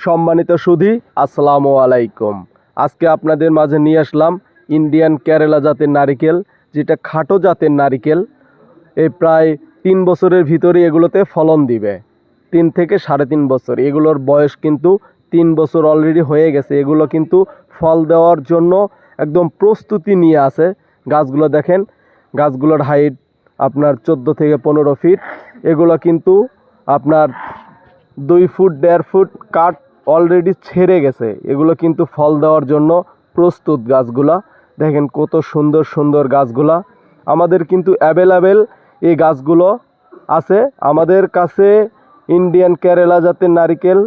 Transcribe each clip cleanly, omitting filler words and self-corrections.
সম্মানিত সুধী, আসসালামু আলাইকুম। আজকে আপনাদের মাঝে নিয়ে আসলাম ইন্ডিয়ান কেরালা জাতের নারিকেল, যেটা খাটো জাতের নারিকেল। এই প্রায় 3 বছরের ভিতরে এগুলোতে ফলন দিবে, 3 থেকে 3.5 বছর। এগুলোর বয়স কিন্তু 3 বছর অলরেডি হয়ে গেছে। এগুলো কিন্তু ফল দেওয়ার জন্য একদম প্রস্তুতি নিয়ে আছে। গাছগুলো দেখেন, গাছগুলোর হাইট আপনার 14 থেকে 15 ফিট। এগুলো কিন্তু আপনার 2 ফুট 1.5 ফুট কাঠ অলরেডি ছেড়ে গেছে। এগুলো কিন্তু ফল দেওয়ার জন্য প্রস্তুত। গাছগুলা দেখেন কত সুন্দর সুন্দর গাছগুলা। আমাদের কিন্তু অ্যাভেলেবেল এই গাছগুলো আছে। আমাদের কাছে ইন্ডিয়ান কেরালা জাতের নারিকেল,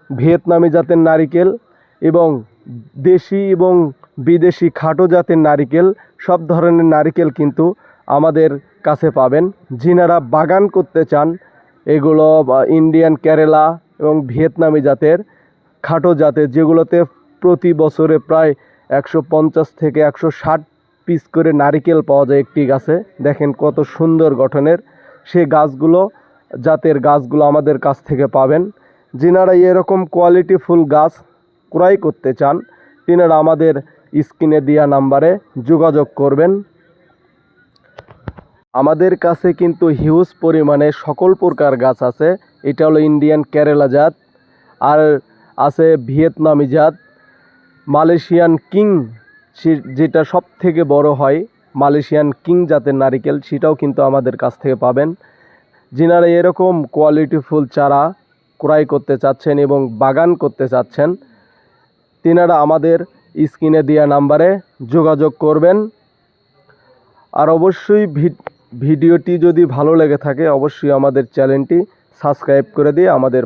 ভিয়েতনামি জাতের নারিকেল এবং দেশি এবং বিদেশি খাটো জাতের নারিকেল, সব ধরনের নারিকেল কিন্তু আমাদের কাছে পাবেন। যিনারা বাগান করতে চান, এগুলো ইন্ডিয়ান কেরালা এবং ভিয়েতনামি জাতের খাটো জাতের, যেগুলোতে প্রতি বছরে প্রায় 150 থেকে 160 পিস করে নারিকেল পাওয়া যায় একটি গাছে। দেখেন কত সুন্দর গঠনের সেই গাছগুলো, জাতের গাছগুলো আমাদের কাছ থেকে পাবেন। যিনারা এরকম কোয়ালিটিফুল গাছ ক্রয় করতে চান, তিনারা আমাদের স্ক্রিনে দেওয়া নাম্বারে যোগাযোগ করবেন। আমাদের কাছে কিন্তু হিউজ পরিমাণে সকল প্রকার গাছ আছে। এটা হলো ইন্ডিয়ান কেরালা জাত, আর আছে ভিয়েতনামি জাত, মালয়েশিয়ান কিং, যেটা সব থেকে বড় হয়, মালয়েশিয়ান কিং জাতের নারিকেল, সেটাও কিন্তু আমাদের কাছ থেকে পাবেন। যিনারা এরকম কোয়ালিটিফুল চারা ক্রয় করতে চাচ্ছেন এবং বাগান করতে চাচ্ছেন, তিনারা আমাদের স্ক্রিনে দেওয়া নাম্বারে যোগাযোগ করবেন। আর অবশ্যই ভিডিওটি যদি ভালো লেগে থাকে, অবশ্যই আমাদের চ্যানেলটি সাবস্ক্রাইব করে দিয়ে আমাদের